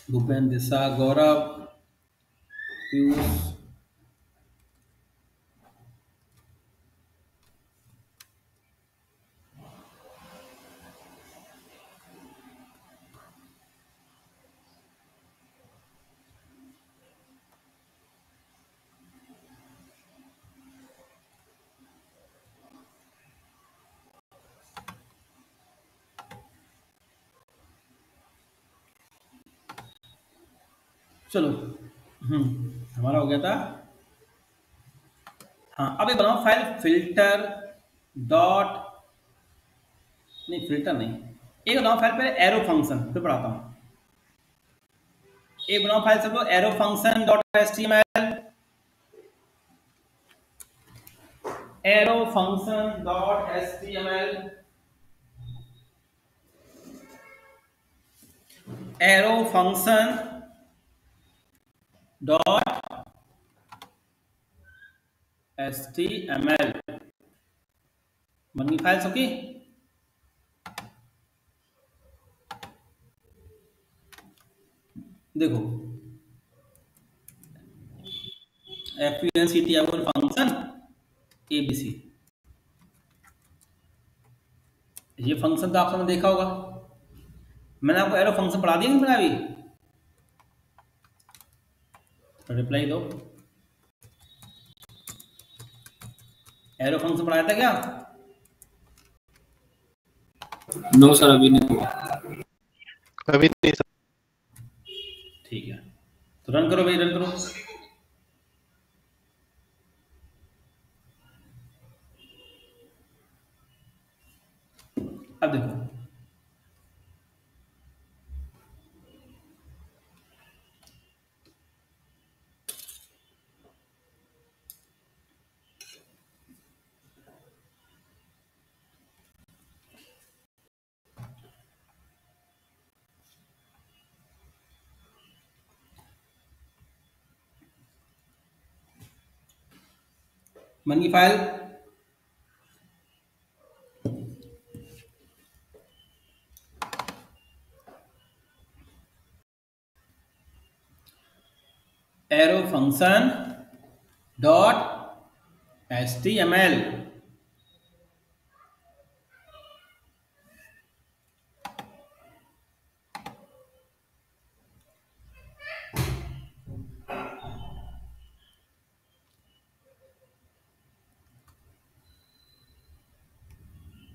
भूपेन, दिशा, गौरव, पीयूष। चलो, हमारा हो गया था। हाँ, अब ये बनाओ फाइल फिल्टर डॉट, नहीं फिल्टर नहीं, एक बनाओ फाइल पे एरो फंक्शन, फिर पढ़ाता हूँ। एक बनाओ फाइल सबको arrow function dot HTML, arrow function dot HTML, arrow function dot HTML बन गई फाइल सबकी। देखो FUNCTable फंक्शन ABC, ये फंक्शन तो आप सबने देखा होगा। मैंने आपको एरो फंक्शन पढ़ा दिया नहीं पढ़ा अभी? तो रिप्लाई दो, एरो फंक्शन पढ़ाया था क्या? नो सर, अभी नहीं हुआ। अभी नहीं सर। ठीक है, तो रन करो भाई, रन करो। अब देखो, बन गई file. Arrow function dot HTML,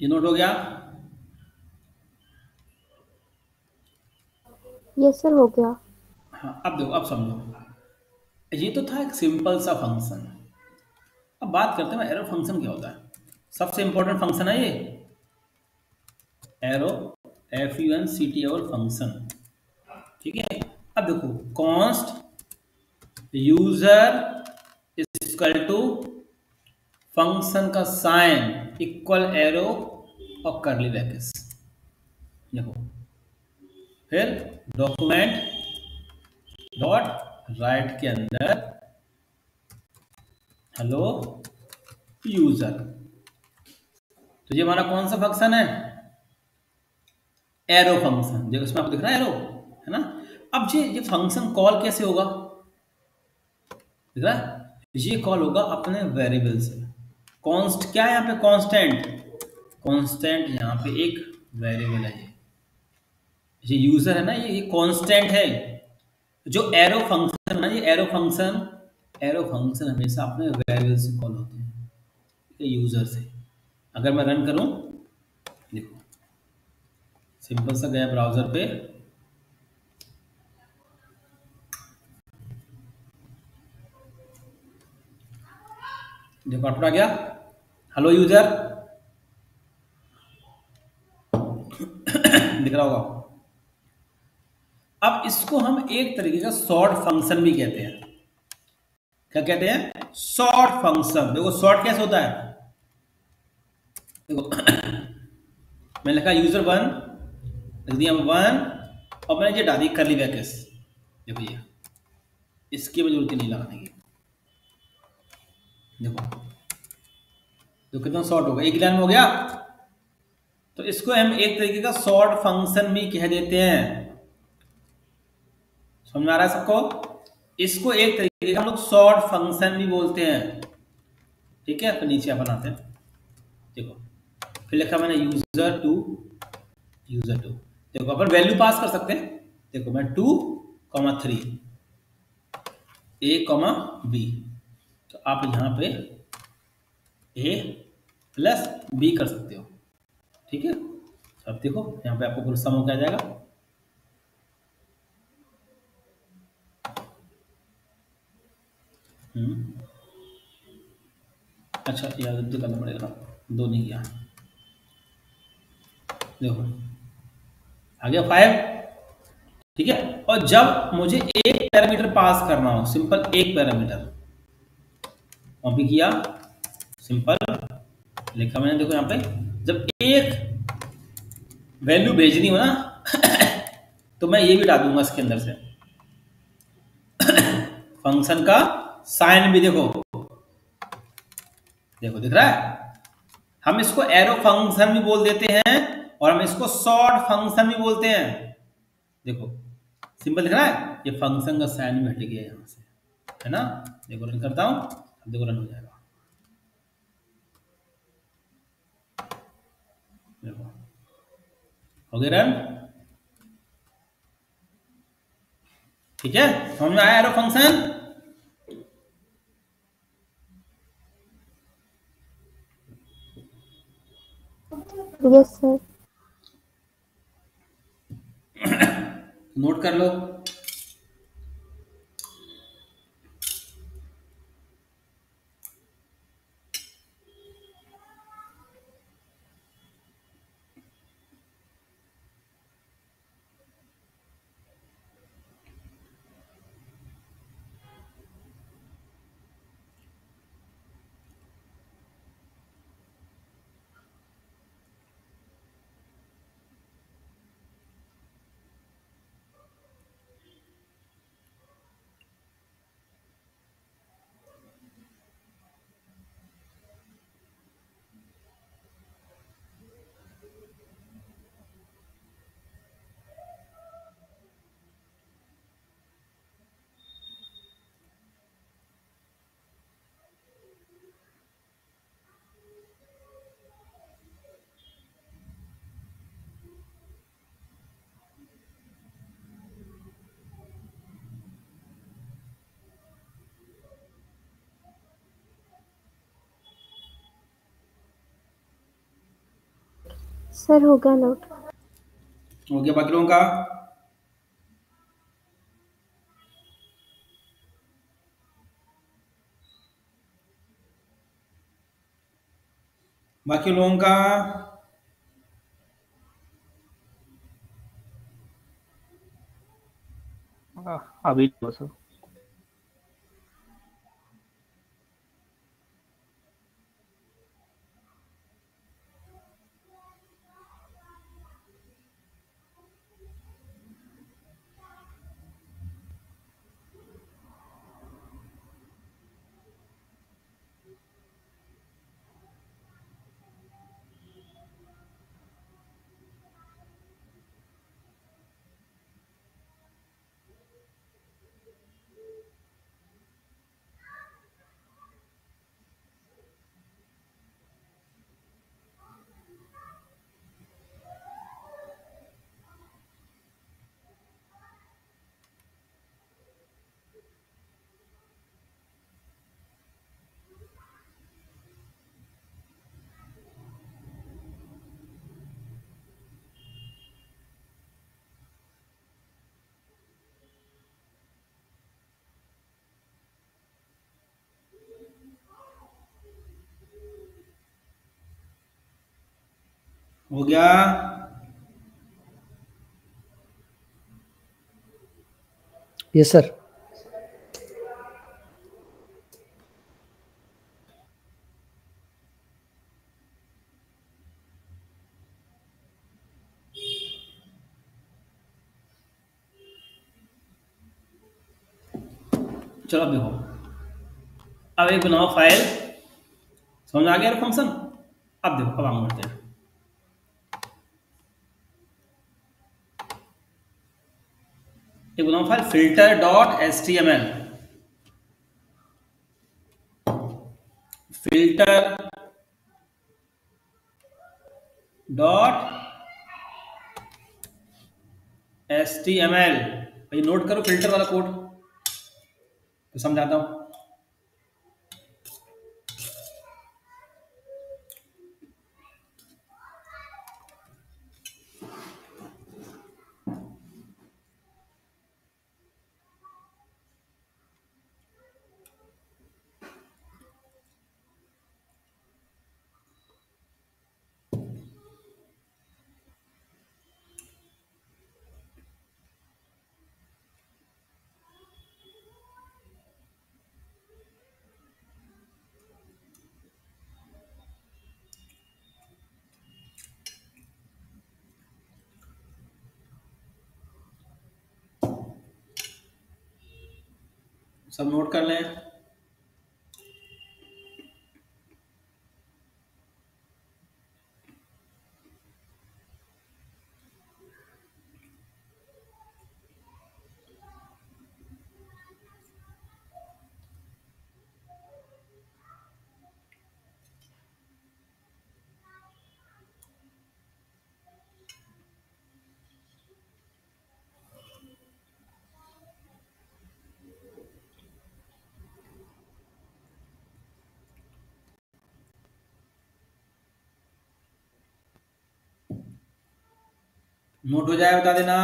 ये नोट हो गया? यस सर, हो गया। हाँ, अब देखो, अब समझो, ये तो था एक सिंपल सा फंक्शन। अब बात करते हैं एरो फंक्शन क्या होता है। सबसे इंपॉर्टेंट फंक्शन है ये एरो, FUNCTable फंक्शन, ठीक है। अब देखो, const user equal to function का साइन इक्वल एरो और करली ब्रैकेट्स। देखो, फिर डॉक्यूमेंट डॉट राइट के अंदर हेलो यूजर। तो ये हमारा कौन सा फंक्शन है? Arrow function. देखो इसमें आपको दिख रहा है एरो, है ना। अब ये फंक्शन कॉल कैसे होगा, दिख रहा है? ये कॉल होगा अपने वेरिएबल से। कॉन्स्ट क्या है यहाँ पे? कांस्टेंट। कांस्टेंट यहाँ पे एक वेरिएबल है। ये यूजर है ना, ये कांस्टेंट है। जो एरो फंक्शन है ना, ये एरो फंक्शन हमेशा अपने वेरिएबल से कॉल होते हैं, यूजर से। अगर मैं रन करूं, देखो सिंपल सा गया ब्राउजर पे, देखो आउटपुट आ गया, हेलो यूजर दिख रहा होगा। अब इसको हम एक तरीके का शॉर्ट फंक्शन भी कहते हैं। क्या कहते हैं? Short function. देखो शॉर्ट कैसे होता है, देखो मैंने लिखा यूजर 1, लिख दिया 1 और मैंने ये डाल दी करली ब्रैकेट्स। देखो ये, इसकी भी जरूरत नहीं लगाने की। देखो तो कितना शॉर्ट होगा, एक लाइन में हो गया। तो इसको हम एक तरीके का शॉर्ट फंक्शन भी कह देते हैं। समझ में आ रहा है सबको? इसको एक तरीके का हम लोग सॉर्ट फंक्शन भी बोलते हैं। ठीक है, फिर नीचे अपन आते हैं। देखो फिर लिखा मैंने यूजर टू। देखो अपन वैल्यू पास कर सकते हैं। देखो मैं 2,3 A, B, तो आप यहाँ पे A प्लस B कर सकते हो। ठीक है, अब देखो यहाँ पे आपको पूरा सम हो क्या जाएगा। अच्छा यार रद्द करना पड़ेगा, दो नहीं किया। देखो आ गया 5। ठीक है, और जब मुझे एक पैरामीटर पास करना हो, सिंपल एक पैरामीटर कॉपी किया, सिंपल लिखा मैंने। देखो यहाँ पे जब एक वैल्यू भेजनी हो ना तो मैं ये भी डाल दूंगा इसके अंदर से फंक्शन का साइन भी। देखो देखो दिख रहा है, हम इसको एरो फंक्शन भी बोल देते हैं और हम इसको सॉर्ट फंक्शन भी बोलते हैं। देखो सिंपल दिख रहा है, ये फंक्शन का साइन भी हट गया यहां से, है ना। देखो रन करता हूं, अब देखो रन हो जाएगा। देखो हो गया रन। ठीक है, समझ में आया arrow function? Yes sir. Note कर लो। सर हो गया नोट। हो गया बाकी लोगों का? बाकी लोगों का अभी तो सर हो गया? Yes sir. चलो अब देखो, अब एक बनाओ फाइल। समझ आ गया एरो फंक्शन? अब देखो, अब आगे बढ़ते हैं। एक बनाओ file filter dot HTML, filter dot HTML। भाई नोट करो फिल्टर वाला कोड, तो समझाता हूं। सब नोट कर लें। नोट हो जाए बता देना।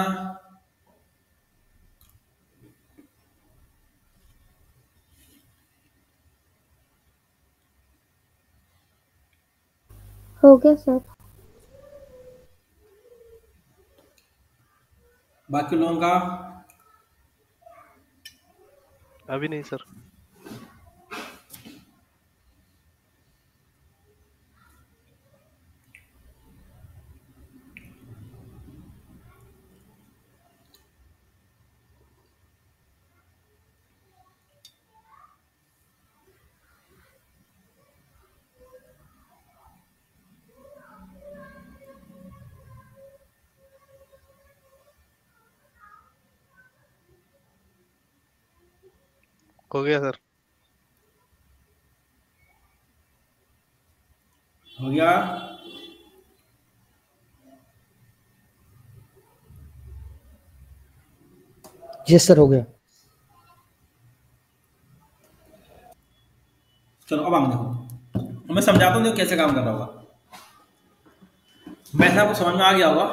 हो गया सर। बाकी लोगों का अभी नहीं सर। हो गया सर। हो गया। यस सर, हो गया। चलो अब हम देखो, मैं समझाता हूँ देखो कैसे काम कर रहा होगा। वैसे आपको समझ में आ गया होगा,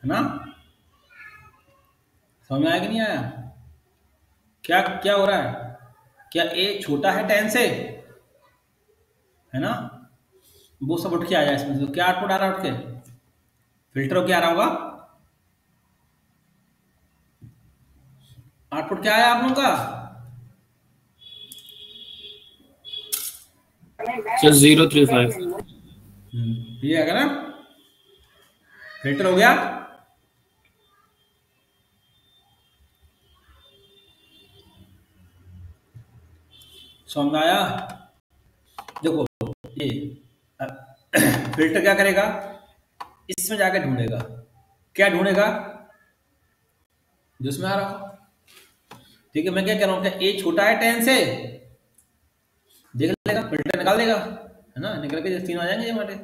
है ना? समझ में आया कि नहीं आया? क्या क्या हो रहा है? क्या ए छोटा है 10 से, है ना? वो सब उठ के आया इसमें से, तो क्या आउटपुट आ रहा है उठ के? फिल्टर क्या आ रहा होगा? आउटपुट क्या आया आप लोगों का? सर 035। ये है ना, फिल्टर हो गया। समझ में आया? देखो ये फिल्टर क्या करेगा, इसमें जाके ढूंढेगा। क्या ढूंढेगा? जो इसमें आ रहा हो। ठीक है, मैं क्या कह रहा हूँ, क्या ए छोटा है 10 से, देख लेगा, फिल्टर निकाल देगा, है ना? निकल के 3 आ जाएंगे ये हमारे।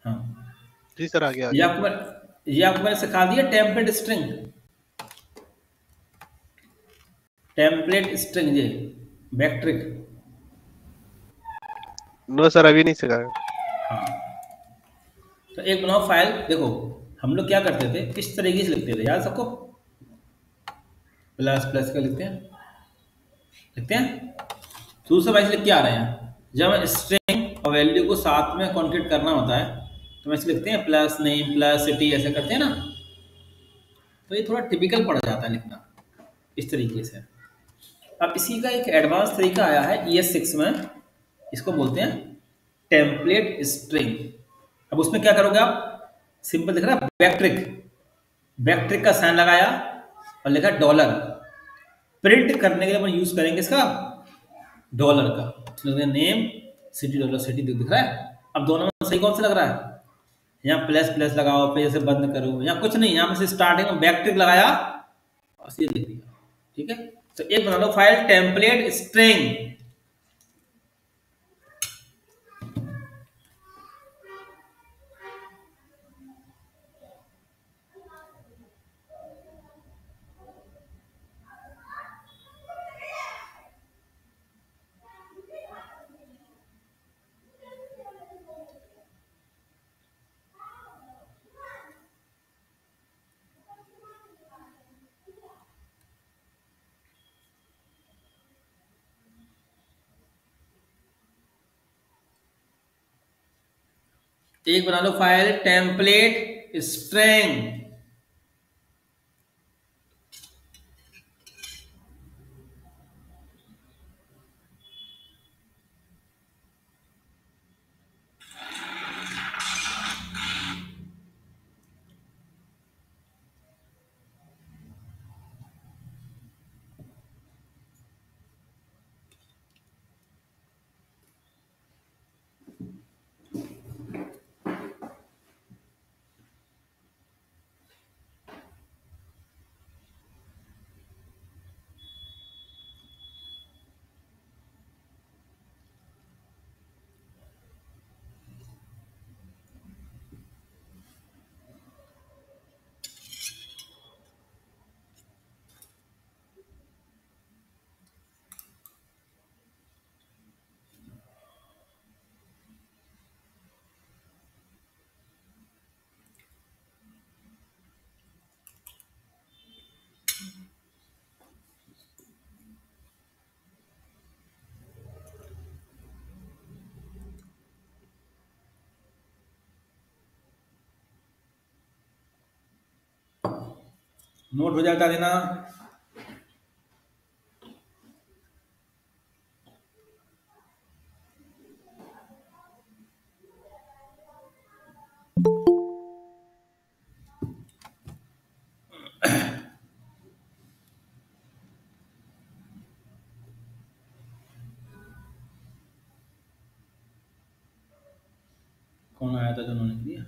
हाँ जी सर, आगे ये आगे। आपको मैंने सिखा दिया टेम्पलेट स्ट्रिंग। टेम्पलेट स्ट्रिंग ये बैकट्रिक। नो सर, अभी नहीं सिखाया। हाँ, तो एक बनाओ फाइल। देखो हम लोग क्या करते थे, किस तरीके से लिखते थे याद सबको? प्लस प्लस का लिखते हैं शुरू से वैसे लिख के आ रहे हैं। जब हमें स्ट्रिंग और वैल्यू को साथ में कॉन्केट करना होता है तो वैसे लिखते हैं प्लस नेम प्लस सिटी, ऐसे करते हैं ना। तो ये थोड़ा टिपिकल पड़ जाता है लिखना इस तरीके से। अब इसी का एक एडवांस तरीका आया है ES6 में, इसको बोलते हैं टेम्पलेट स्ट्रिंग। अब उसमें क्या करोगे आप, सिंपल दिख रहा है बैकट्रिक, बैकट्रिक का साइन लगाया और लिखा डॉलर। प्रिंट करने के लिए अपन यूज करेंगे इसका डॉलर का। नेम सिटी डॉलर सिटी दिख रहा है। अब दोनों में सही कौन सा लग रहा है? यहाँ प्लस प्लस लगाओ, फिर जैसे बंद करो, यहाँ कुछ नहीं, यहाँ से स्टार्टिंग में बैकट्रिक लगाया और सीधे लिख दिया। ठीक है, तो एक बना लो फाइल टेम्पलेट स्ट्रिंग। एक बना लो फाइल टेम्पलेट स्ट्रिंग। नोट हो जाता देना। कौन आया था जो उन्होंने दिया?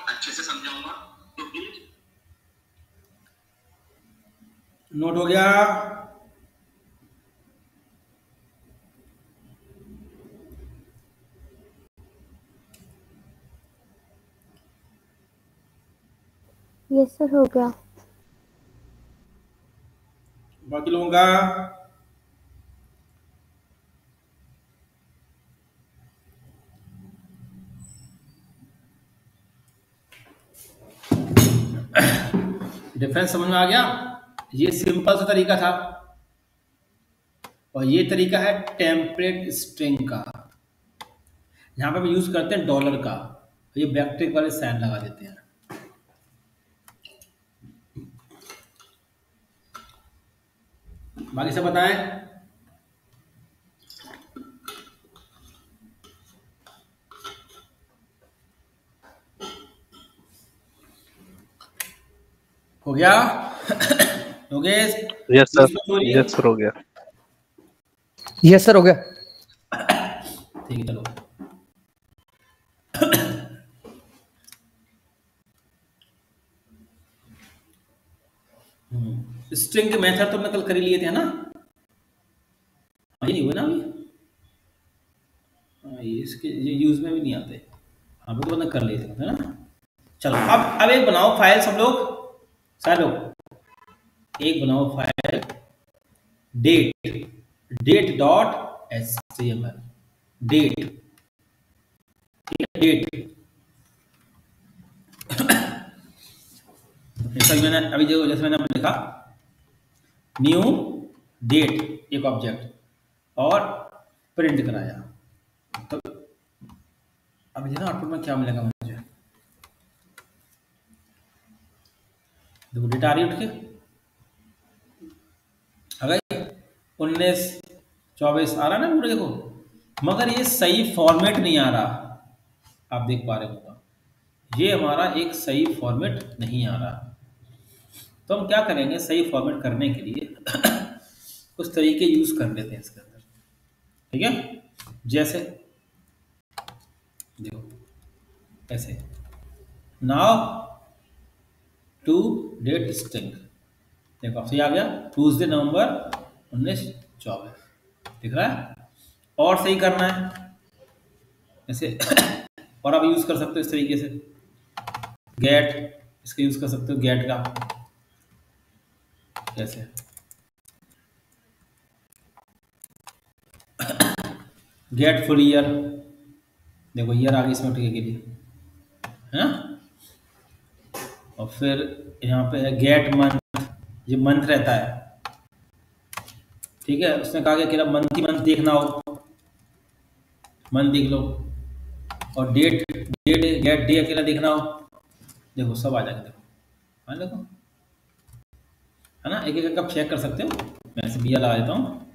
अच्छे से समझाऊंगा तो प्लीज। नोट हो गया। यस सर, हो गया। बाकी लोगों का डिफरेंस समझ में आ गया। ये सिंपल सा तरीका था और ये तरीका है टेम्पलेट स्ट्रिंग का। यहाँ पे हम यूज करते हैं डॉलर का, तो ये बैकट्रिक वाले साइन लगा देते हैं। बाकी सब बताएं। हो गया? Yogesh? Yes sir, story? Yes sir, हो गया। यस सर, हो गया। ठीक है, चलो। स्ट्रिंग के मेथड तो मैं कल कर ही लिए थे ना? ये नहीं हुआ ना अभी? ये इसके ये यूज में भी नहीं आते। हाँ वो तो बंदा कर लेते है ना। चलो अब एक बनाओ फाइल सब लोग, सारे लोग एक बनाओ file date dot HTML date, ठीक है डेट। मैंने अभी जो जैसे मैंने आपको लिखा न्यू डेट एक ऑब्जेक्ट और प्रिंट कराया, तो अभी देखो आउटपुट में क्या मिलेगा मुझे। देखो डेट आ रही उठ के आ गई 19 24 आ रहा ना पूरे देखो, मगर ये सही फॉर्मेट नहीं आ रहा। आप देख पा रहे होगा ये हमारा एक सही फॉर्मेट नहीं आ रहा। तो हम क्या करेंगे सही फॉर्मेट करने के लिए कुछ तरीके यूज कर लेते हैं इसके अंदर, ठीक है। जैसे देखो ऐसे नाउ टू डेट स्ट्रिंग, देखो सही आ गया ट्यूजडे नवंबर 1924 दिख रहा है। और सही करना है ऐसे और आप यूज कर सकते हो इस तरीके से गेट, इसका यूज कर सकते हो गेट का कैसे गेट फुल ईयर, देखो ईयर आ गई इसमें टिके के लिए है ना। और फिर यहाँ पे है गेट मंथ, ये मंथ रहता है, ठीक है। उसने कहा कि अकेला मंथ ही मंथ देखना हो मंथ देख लो, और डेट गेट डे अकेला देखना हो, देखो सब आ जाएगा। देखो हाँ देखो है ना, एक एक आप चेक कर सकते हो। मैं ऐसे बी आर लगा देता हूँ,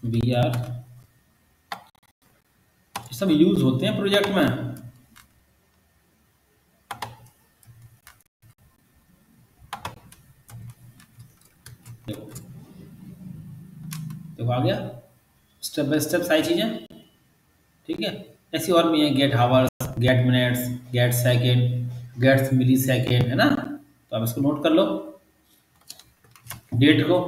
बी आर सब यूज होते हैं प्रोजेक्ट में। देखो देखो आ गया स्टेप बाय स्टेप सारी चीजें, ठीक है। ऐसी और भी है get hours, get minutes, get second, get millisecond, है ना। तो आप इसको नोट कर लो डेट को।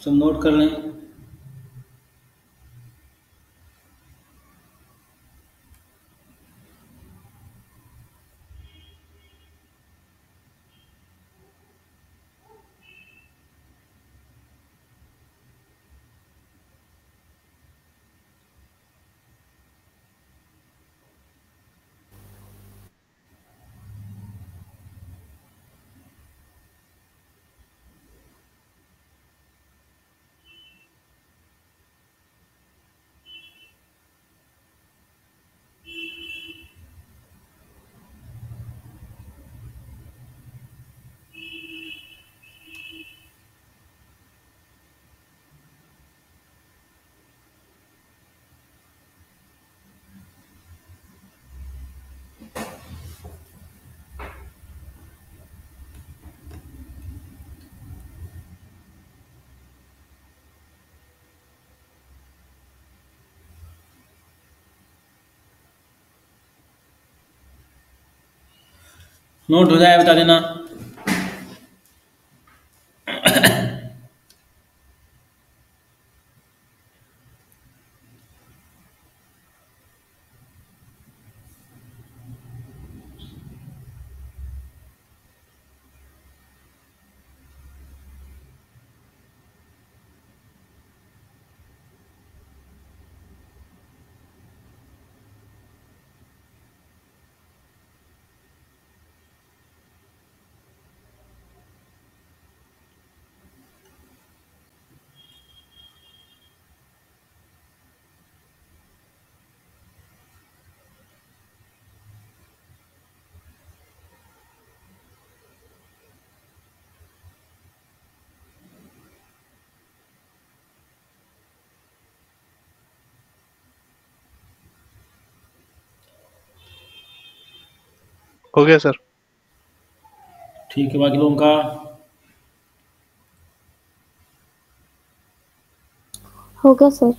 सब नोट कर लें। नोट हो जाए बता देना। हो गया सर। ठीक है, बाकी लोगों का हो गया सर।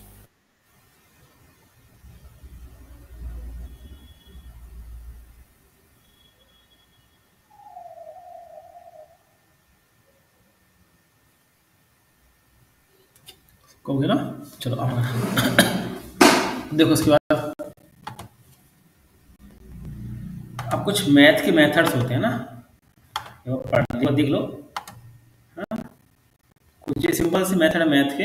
कहोगे ना। चलो अब देखो उसके बाद अब कुछ मैथ के मेथड्स होते हैं ना, देखो पढ़ लो देख लो। हाँ, कुछ ये सिंपल से मेथड है मैथ के,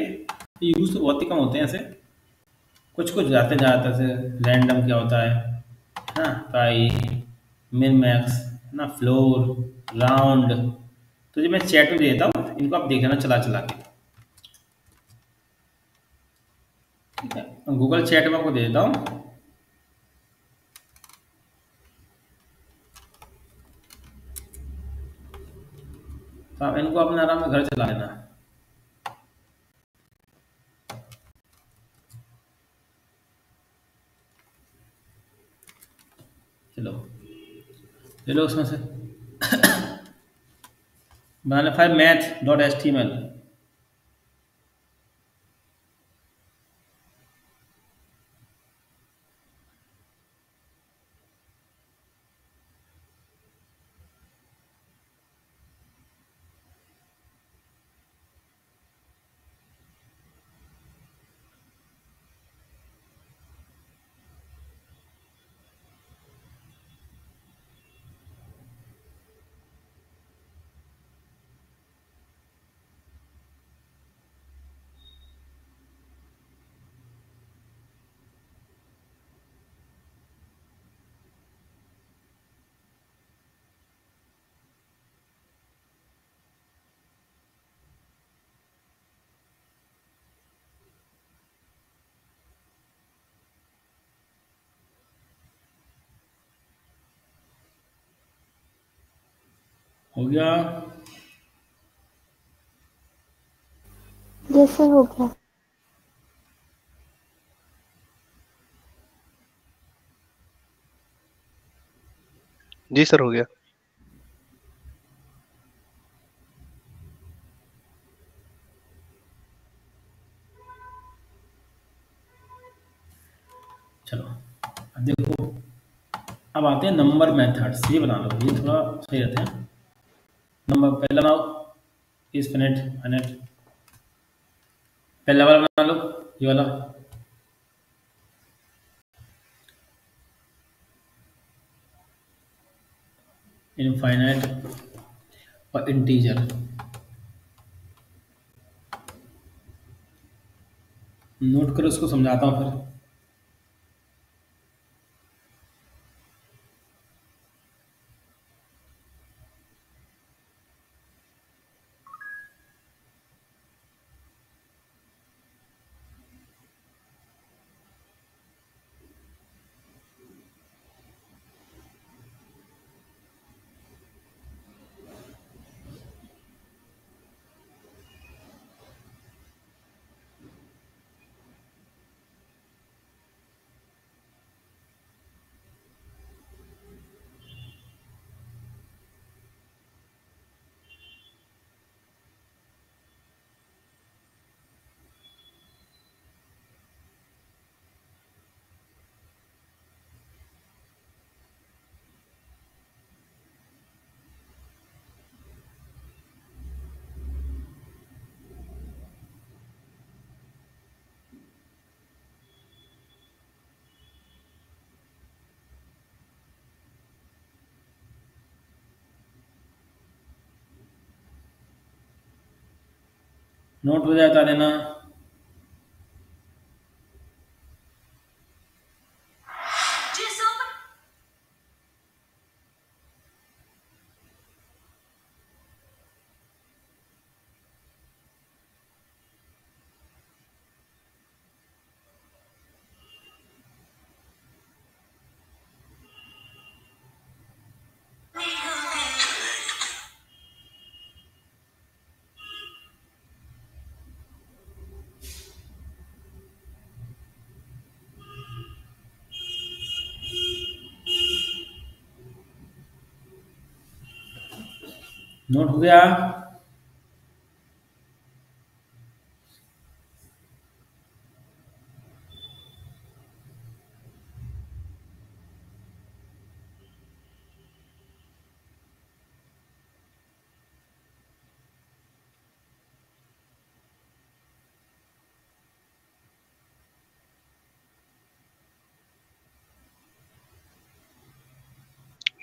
यूज तो बहुत ही कम होते हैं ऐसे। कुछ कुछ जाते जाते से रैंडम क्या होता है ना, पाई, मिन मैक्स ना, फ्लोर, राउंड। तो जो मैं चैट में देता हूँ इनको आप देख लेना चला चला के, ठीक है। गूगल चैट में आपको दे देता हूँ, तो आप इनको अपने आराम में घर चला लेना। चलो ले लो उसमें से बनाने फाइल math.html। हो गया। यस सर हो गया। जी सर हो गया। चलो अब देखो, अब आते हैं नंबर मेथड्स। ये बना लो, ये थोड़ा सही रहते हैं। नंबर पहला बनाओ, इज फिनिट फिनिट, पहला वाला बना लो, ये वाला। इनफाइनाइट और इंटीजर। नोट करो, इसको समझाता हूँ फिर। नोट हो जाए बता देना। नोट हो गया।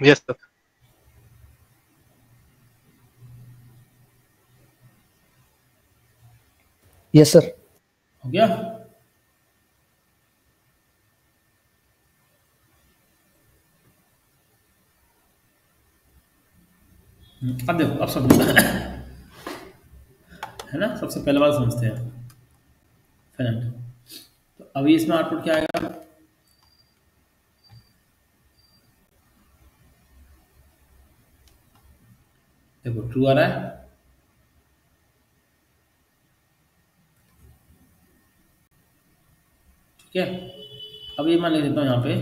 Yes sir. Yes sir. हो गया। अब देखो, अब समझो है ना, सबसे पहले बात समझते हैं फ्रेंड। तो अभी इसमें आउटपुट क्या आएगा? देखो ट्रू आ रहा है, ठीक है। अब ये मान लिख देता हूँ यहाँ पे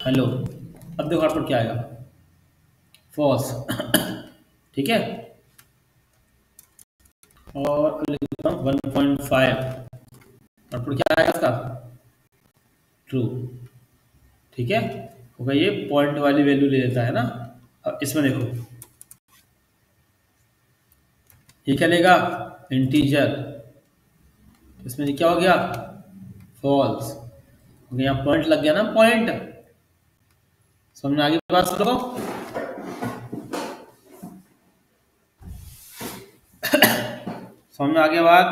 हेलो। अब देखो आउटपुट क्या आएगा? फॉल्स ठीक है। और अब लिख देता हूँ 1.5, आउटपुट क्या आएगा इसका? ट्रू, ठीक है। होगा ये पॉइंट वाली वैल्यू ले लेता है ना। अब इसमें देखो ये क्या लेगा? इंटीजर। इसमें ये क्या हो गया? फॉल्स हो गया। यहाँ पॉइंट लग गया ना, पॉइंट। समझ में आ गई बात सब लोगों को? समझ में आ गया बात?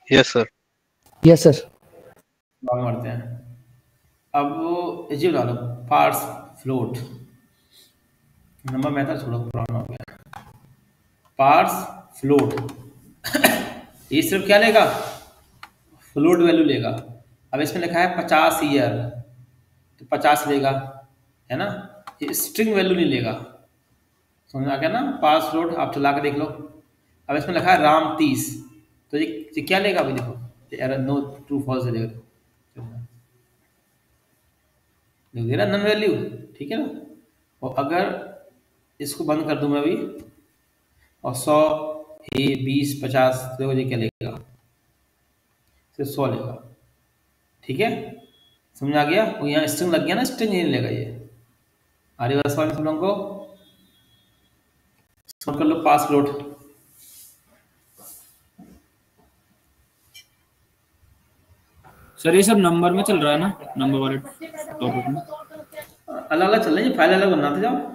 Yes sir. Yes sir. आगे बढ़ते हैं। अब जी बता दो, पार्स फ्लोट। नंबर मेथड छोड़ो, पुराना हो गया। पार्स फ्लोट ये सिर्फ क्या लेगा? फ्लोट वैल्यू लेगा। अब इसमें लिखा है 50 ईयर, तो 50 लेगा, है ना। ये स्ट्रिंग वैल्यू नहीं लेगा। समझ में आ गया ना? पार्स फ्लोट आप चला के देख लो। अब इसमें लिखा है राम 30, तो ये क्या लेगा? अभी देखो, एरर नो ट्रू फॉल्स देगा, लिख दे रहा नन वैल्यू, ठीक है ना। और अगर इसको बंद कर दूं मैं अभी, और 100 20 50, देखो ये क्या लेगा? सिर्फ 100 लेगा, ठीक है। समझ आ गया? वो यहाँ स्ट्रिंग लग गया ना, स्ट्रिंग नहीं लेगा ये। आ रही बात समझ में तुम लोगों को? सॉल्व कर लो पास फ्लोट। सर ये सब नंबर में चल रहा है ना, नंबर वाले टॉपिक में? अलग अलग चल रही है, फाइल अलग बनाते जाओ।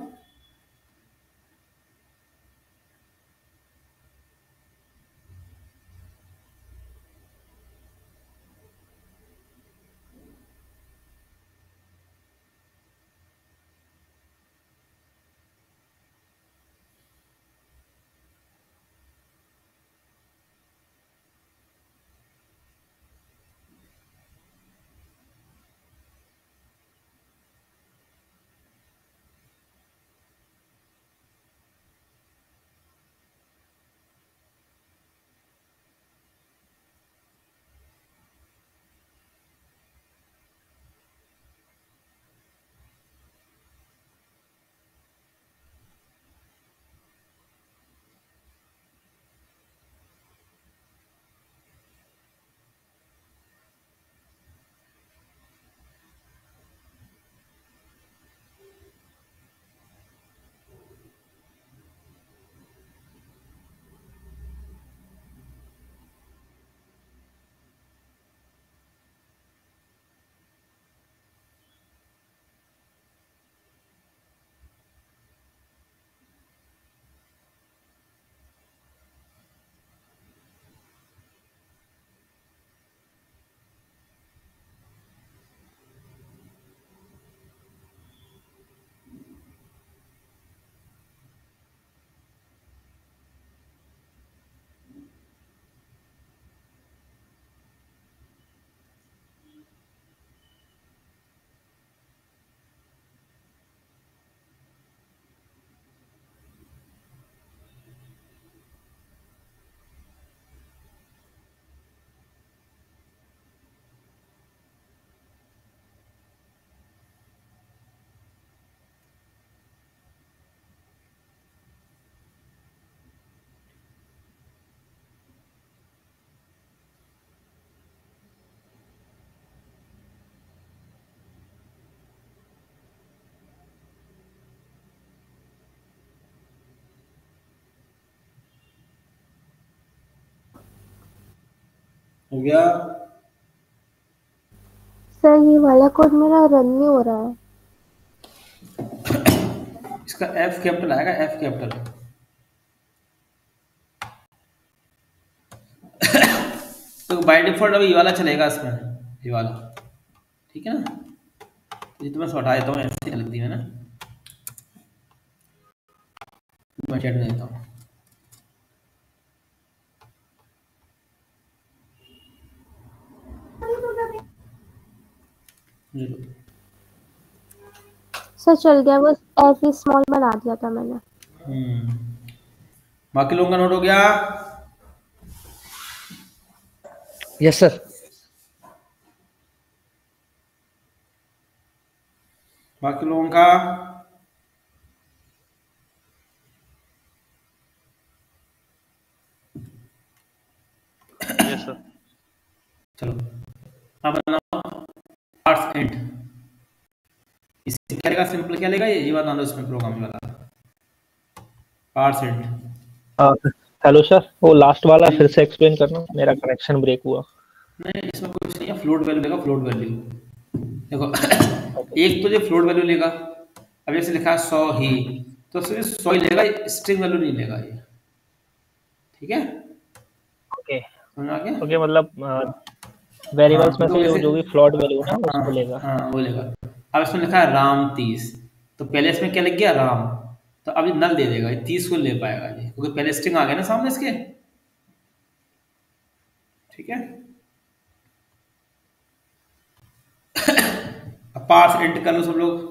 हो गया। सर ये वाला कोड मेरा रन नहीं हो रहा है। इसका एफ कैपिटल आएगा, एफ कैपिटल। तो बाय डिफॉल्ट अभी ये वाला चलेगा इसमें, ये वाला, ठीक है ना। ये तो मैं हटा देता हूँ, ऐसे लग दी है ना, मैं चैट में देता हूँ। ये लो। सर चल गया, वो एफ स्मॉल बना दिया था मैंने। बाकी लोगों का नोट हो गया? Yes sir. बाकी लोगों का? Yes sir. चलो अब बनाओ पार्ट्स एंड। इससे क्या लेगा, सिंपल क्या लेगा, ये बना दो इसमें प्रोग्राम वाला पार्ट्स एंड। हेलो सर, वो लास्ट वाला फिर से एक्सप्लेन करना, मेरा कनेक्शन ब्रेक हुआ। नहीं इसमें कुछ नहीं है, फ्लोट वैल्यू लेगा, फ्लोट वैल्यू। देखो एक तो जो फ्लोट वैल्यू लेगा, अब जैसे लिखा है 100 ही, तो सिर्फ 100 ही लेगा, स्ट्रिंग वैल्यू नहीं लेगा ये, ठीक है। ओके समझ आ गया? ओके, मतलब वेरिएबल्स में तो से जैसे जो भी फ्लोट वैल्यू है हाँ उसको लेगा। हाँ वो लेगा। अब इसमें लिखा है राम 30, तो पहले इसमें क्या लिख गया राम, तो अभी नल दे देगा, ये 30 को ले पाएगा ये, क्योंकि पहले स्ट्रिंग आ गया ना सामने इसके, ठीक है। अब पार्स एंड कर लो सब लोग।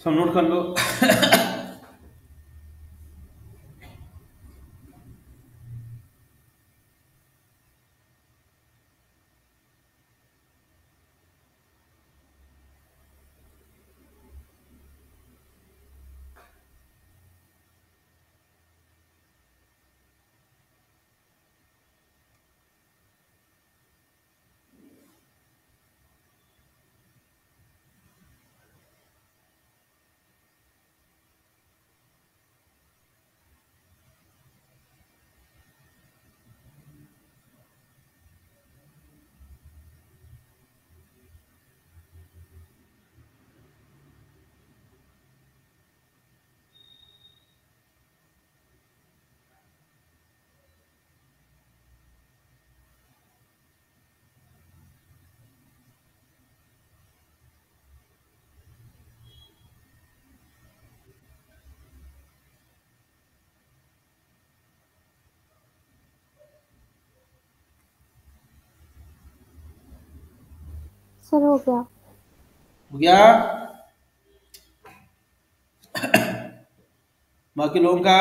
सब नोट कर लो। सर हो गया। हो गया? बाकी लोगों का?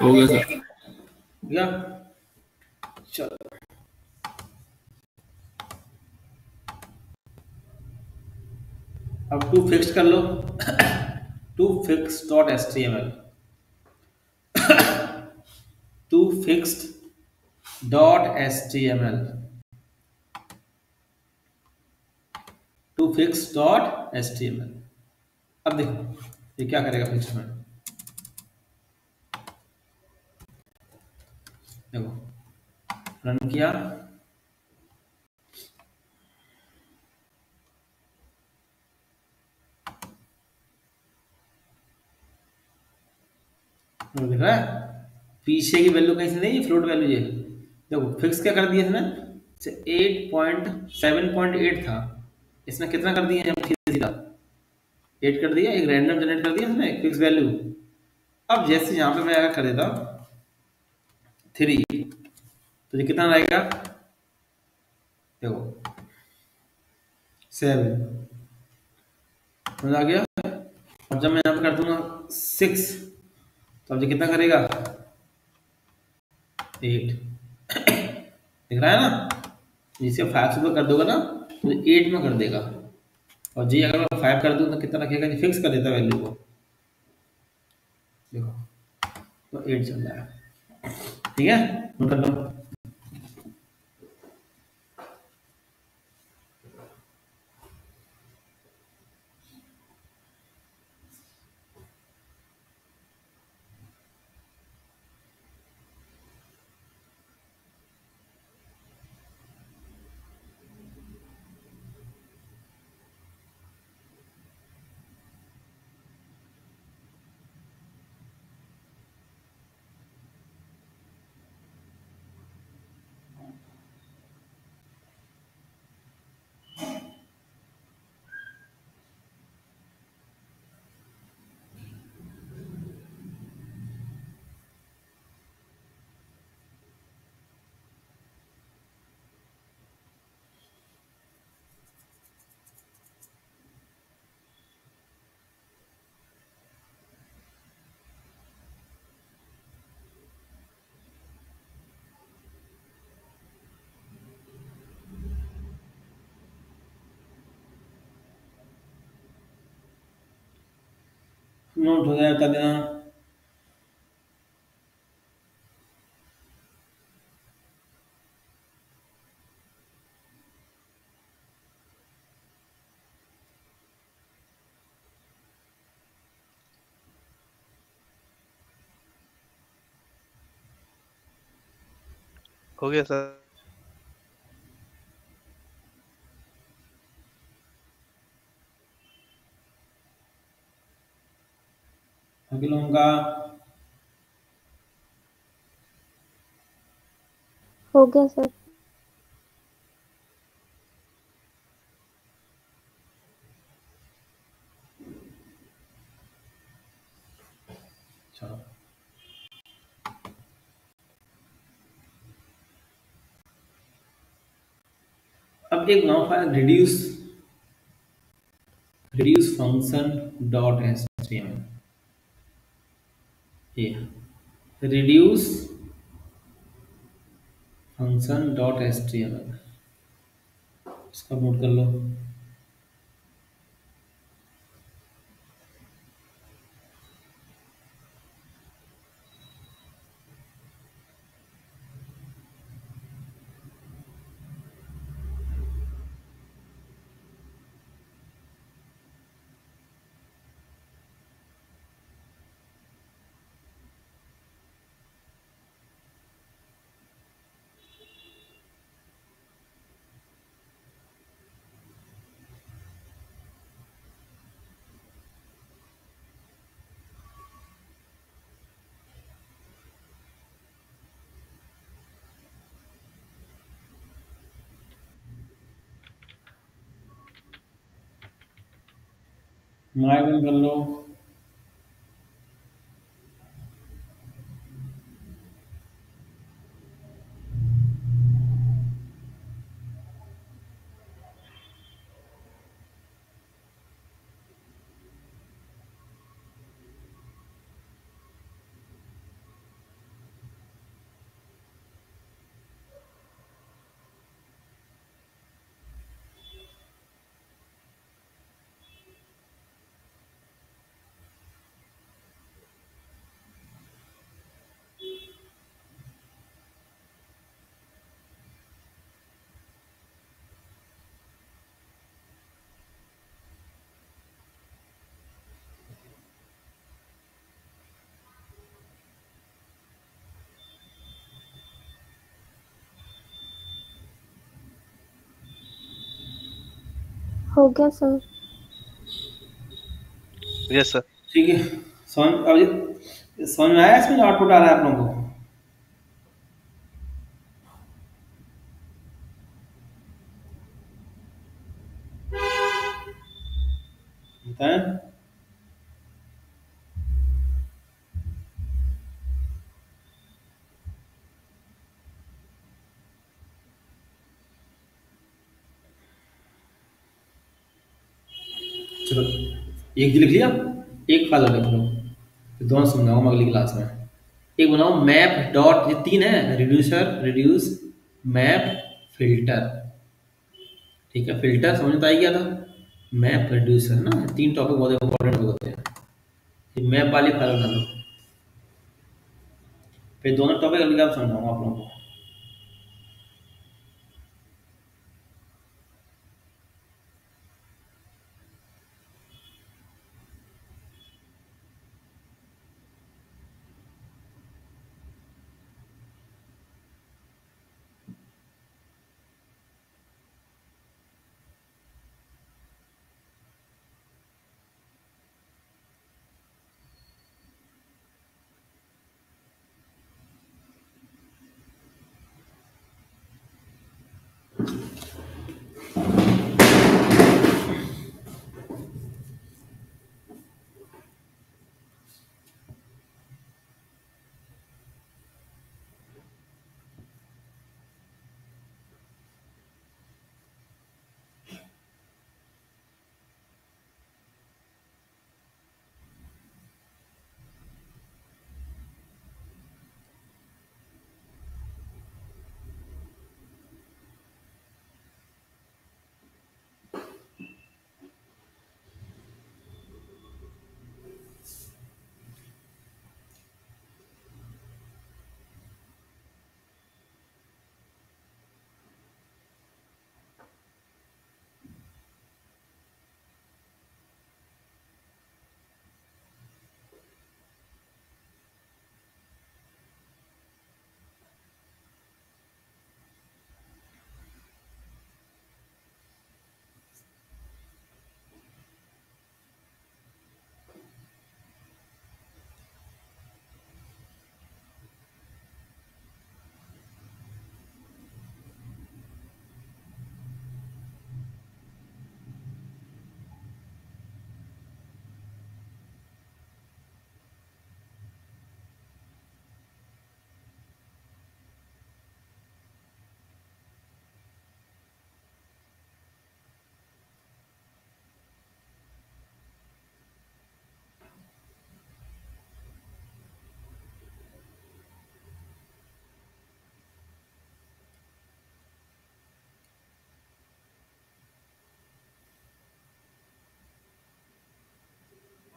हो गया सर। हो गया? चलो अब टू फिक्स कर लो। To fix dot H T M L, to fixed dot H T M L, to fix dot H T M L. अब देखो ये क्या करेगा फिक्स में, देखो रन किया, दिख रहा है पीछे की वैल्यू कहीं से नहीं, फ्लोट वैल्यू ये देखो फिक्स क्या कर दिया इसने, 8.7.8 था, इसने कितना कर दिया है सीधा 8 कर दिया, एक रैंडम जनरेट कर दिया इसने एक फिक्स वैल्यू। अब जैसे यहाँ पे मैं अगर कर देता 3 तो ये कितना रहेगा, देखो 7 समझ आ गया। अब जब मैं यहाँ पे कर दूंगा 6 तो अब ये कितना करेगा 8 दिख रहा है ना, जिसे 5 से कर दोगे ना तो 8 में कर देगा, और जी अगर मैं 5 कर दूं तो कितना रखेगा, जी फिक्स कर देता वैल्यू को, देखो तो 8 चल रहा है, ठीक है नोट कर लो। नोट हो जाए कर देना। हो गया सर। अगलों का हो गया सर। चलो अब एक नया file reduce function dot HTML, ये रिड्यूस फंक्शन डॉट एचटीएमएल, इसका नोट कर लो। माइक बंद कर लो। हो गया सर। Yes sir. ठीक है समझ, अब समझ में आया इसमें जो आउटपुट आ रहा है आप लोगों को? बताएं। चलो एक जी लिख लिया, एक फाइल लिख लो, फिर दोनों समझाऊंगा अगली क्लास में। एक बनाओ मैप डॉट, ये तीन है, रिड्यूसर, रिड्यूस, मैप, फिल्टर। ठीक है, फिल्टर समझ में तो आ ही गया था, मैप, रिड्यूसर ना, तीन टॉपिक बहुत इंपॉर्टेंट होते हैं। ये मैप वाली फाइल बना लो, फिर दोनों टॉपिक अगली क्लास समझाऊंगा आप लोगों को।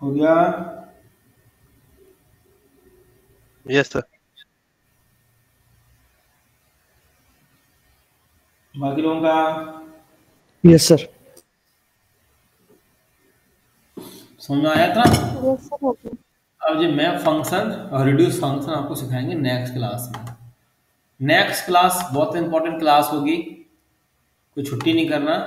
हो गया? Yes sir. बाकी लोगों का यस सर। समझ में आया था? यस सर, हो गया। अब ये मैप फंक्शन और रिड्यूस फंक्शन आपको सिखाएंगे नेक्स्ट क्लास में। नेक्स्ट क्लास बहुत इंपॉर्टेंट क्लास होगी, कोई छुट्टी नहीं करना।